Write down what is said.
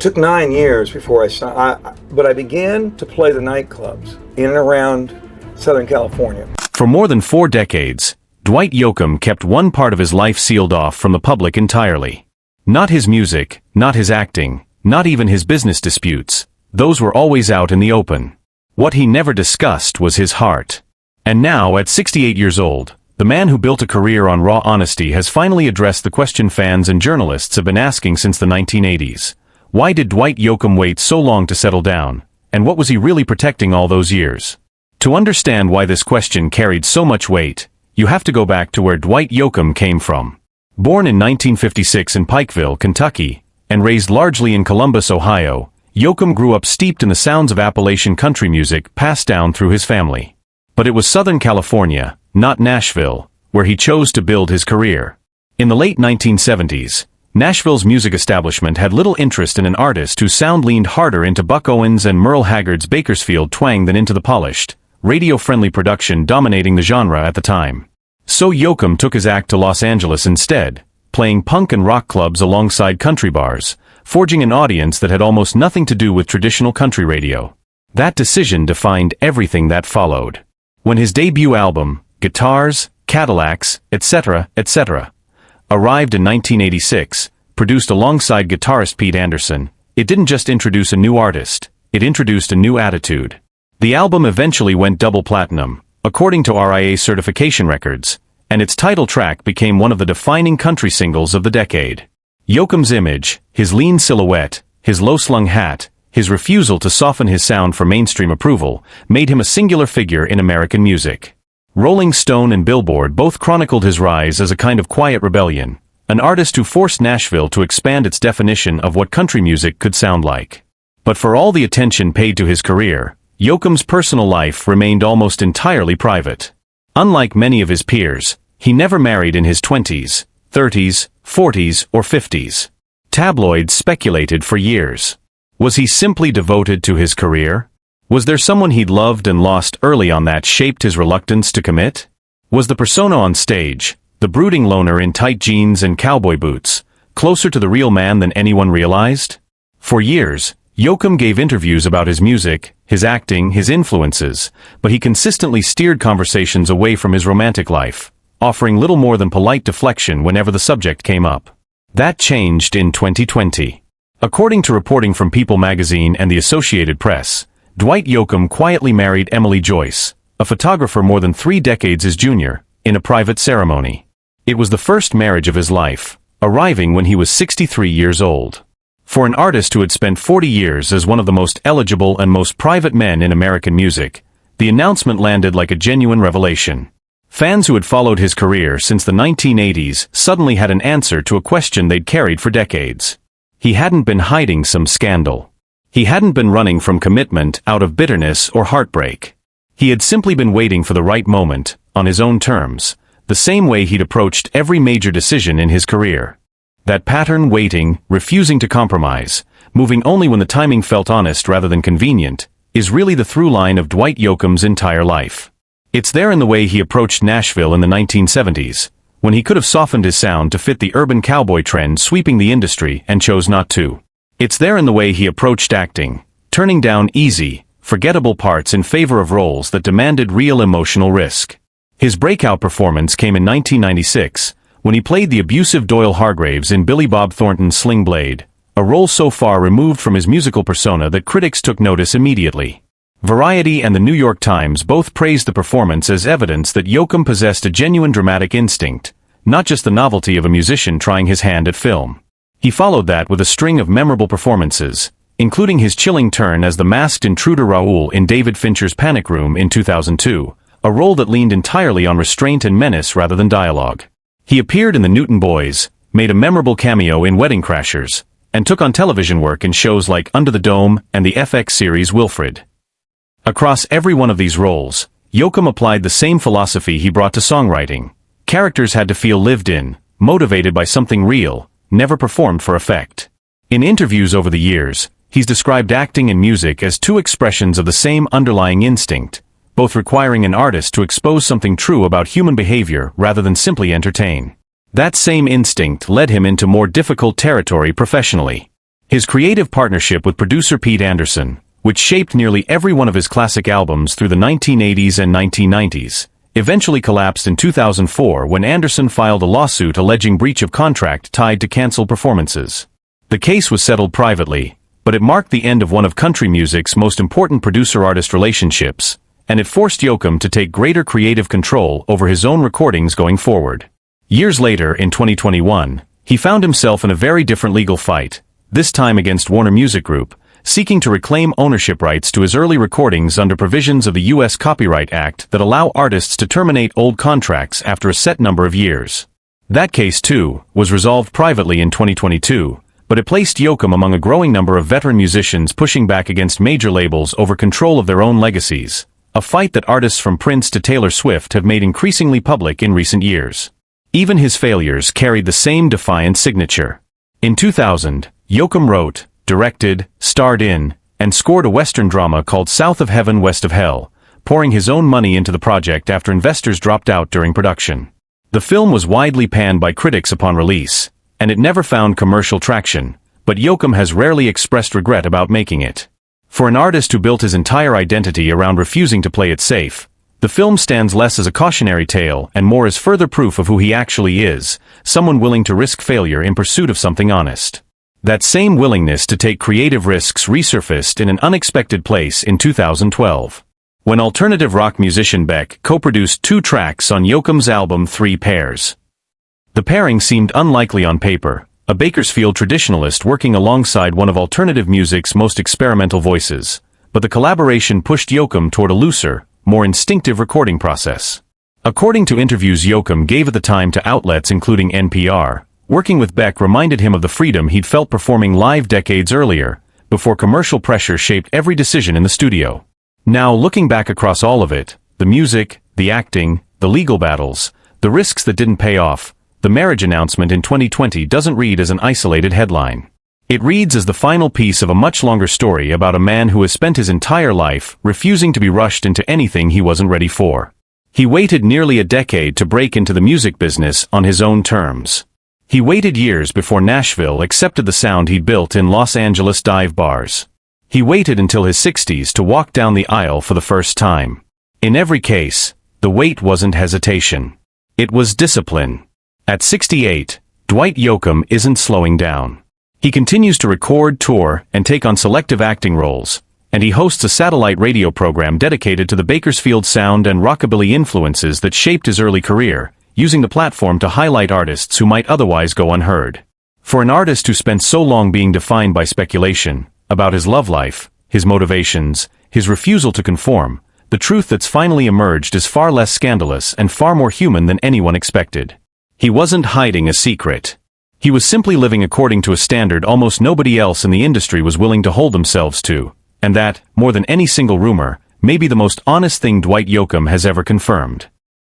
took 9 years before but I began to play the nightclubs in and around Southern California. For more than 4 decades, Dwight Yoakam kept one part of his life sealed off from the public entirely. Not his music, not his acting, not even his business disputes. Those were always out in the open. What he never discussed was his heart. And now, at 68 years old, the man who built a career on raw honesty has finally addressed the question fans and journalists have been asking since the 1980s. Why did Dwight Yoakam wait so long to settle down? And what was he really protecting all those years? To understand why this question carried so much weight, you have to go back to where Dwight Yoakam came from. Born in 1956 in Pikeville, Kentucky, and raised largely in Columbus, Ohio, Yoakam grew up steeped in the sounds of Appalachian country music passed down through his family. But it was Southern California, not Nashville, where he chose to build his career. In the late 1970s, Nashville's music establishment had little interest in an artist whose sound leaned harder into Buck Owens and Merle Haggard's Bakersfield twang than into the polished, radio-friendly production dominating the genre at the time. So Yoakam took his act to Los Angeles instead, playing punk and rock clubs alongside country bars, forging an audience that had almost nothing to do with traditional country radio. That decision defined everything that followed. When his debut album, Guitars, Cadillacs, etc., etc., arrived in 1986, produced alongside guitarist Pete Anderson, it didn't just introduce a new artist, it introduced a new attitude. The album eventually went double platinum, according to RIA certification records, and its title track became one of the defining country singles of the decade. Yoakam's image, his lean silhouette, his low-slung hat, his refusal to soften his sound for mainstream approval, made him a singular figure in American music. Rolling Stone and Billboard both chronicled his rise as a kind of quiet rebellion, an artist who forced Nashville to expand its definition of what country music could sound like. But for all the attention paid to his career, Yoakam's personal life remained almost entirely private. Unlike many of his peers, he never married in his 20s, 30s, 40s, or 50s. Tabloids speculated for years. Was he simply devoted to his career? Was there someone he'd loved and lost early on that shaped his reluctance to commit? Was the persona on stage, the brooding loner in tight jeans and cowboy boots, closer to the real man than anyone realized? For years, Yoakam gave interviews about his music, his acting, his influences, but he consistently steered conversations away from his romantic life, offering little more than polite deflection whenever the subject came up. That changed in 2020. According to reporting from People magazine and the Associated Press, Dwight Yoakam quietly married Emily Joyce, a photographer more than 3 decades his junior, in a private ceremony. It was the first marriage of his life, arriving when he was 63 years old. For an artist who had spent 40 years as one of the most eligible and most private men in American music, the announcement landed like a genuine revelation. Fans who had followed his career since the 1980s suddenly had an answer to a question they'd carried for decades. He hadn't been hiding some scandal. He hadn't been running from commitment out of bitterness or heartbreak. He had simply been waiting for the right moment, on his own terms, the same way he'd approached every major decision in his career. That pattern, waiting, refusing to compromise, moving only when the timing felt honest rather than convenient, is really the through line of Dwight Yoakam's entire life. It's there in the way he approached Nashville in the 1970s, when he could have softened his sound to fit the urban cowboy trend sweeping the industry and chose not to. It's there in the way he approached acting, turning down easy, forgettable parts in favor of roles that demanded real emotional risk. His breakout performance came in 1996, when he played the abusive Doyle Hargraves in Billy Bob Thornton's Sling Blade, a role so far removed from his musical persona that critics took notice immediately. Variety and the New York Times both praised the performance as evidence that Yoakam possessed a genuine dramatic instinct, not just the novelty of a musician trying his hand at film. He followed that with a string of memorable performances, including his chilling turn as the masked intruder Raoul in David Fincher's Panic Room in 2002, a role that leaned entirely on restraint and menace rather than dialogue. He appeared in The Newton Boys, made a memorable cameo in Wedding Crashers, and took on television work in shows like Under the Dome and the FX series Wilfred. Across every one of these roles, Yoakam applied the same philosophy he brought to songwriting. Characters had to feel lived in, motivated by something real, never performed for effect. In interviews over the years, he's described acting and music as two expressions of the same underlying instinct, both requiring an artist to expose something true about human behavior rather than simply entertain. That same instinct led him into more difficult territory professionally. His creative partnership with producer Pete Anderson, which shaped nearly every one of his classic albums through the 1980s and 1990s, eventually collapsed in 2004 when Anderson filed a lawsuit alleging breach of contract tied to canceled performances. The case was settled privately, but it marked the end of one of country music's most important producer-artist relationships, and it forced Yoakam to take greater creative control over his own recordings going forward. Years later, in 2021, he found himself in a very different legal fight, this time against Warner Music Group, seeking to reclaim ownership rights to his early recordings under provisions of the U.S. Copyright Act that allow artists to terminate old contracts after a set number of years. That case, too, was resolved privately in 2022, but it placed Yoakam among a growing number of veteran musicians pushing back against major labels over control of their own legacies, a fight that artists from Prince to Taylor Swift have made increasingly public in recent years. Even his failures carried the same defiant signature. In 2000, Yoakam wrote, directed, starred in, and scored a Western drama called South of Heaven, West of Hell, pouring his own money into the project after investors dropped out during production. The film was widely panned by critics upon release, and it never found commercial traction, but Yoakam has rarely expressed regret about making it. For an artist who built his entire identity around refusing to play it safe, the film stands less as a cautionary tale and more as further proof of who he actually is, someone willing to risk failure in pursuit of something honest. That same willingness to take creative risks resurfaced in an unexpected place in 2012, when alternative rock musician Beck co-produced 2 tracks on Yoakam's album 3 Pairs. The pairing seemed unlikely on paper, a Bakersfield traditionalist working alongside one of alternative music's most experimental voices, but the collaboration pushed Yoakam toward a looser, more instinctive recording process. According to interviews Yoakam gave at the time to outlets including NPR, working with Beck reminded him of the freedom he'd felt performing live decades earlier, before commercial pressure shaped every decision in the studio. Now, looking back across all of it, the music, the acting, the legal battles, the risks that didn't pay off, the marriage announcement in 2020 doesn't read as an isolated headline. It reads as the final piece of a much longer story about a man who has spent his entire life refusing to be rushed into anything he wasn't ready for. He waited nearly a decade to break into the music business on his own terms. He waited years before Nashville accepted the sound he'd built in Los Angeles dive bars. He waited until his 60s to walk down the aisle for the first time. In every case, the wait wasn't hesitation. It was discipline. At 68, Dwight Yoakam isn't slowing down. He continues to record, tour, and take on selective acting roles, and he hosts a satellite radio program dedicated to the Bakersfield sound and rockabilly influences that shaped his early career, using the platform to highlight artists who might otherwise go unheard. For an artist who spent so long being defined by speculation about his love life, his motivations, his refusal to conform, the truth that's finally emerged is far less scandalous and far more human than anyone expected. He wasn't hiding a secret. He was simply living according to a standard almost nobody else in the industry was willing to hold themselves to, and that, more than any single rumor, may be the most honest thing Dwight Yoakam has ever confirmed.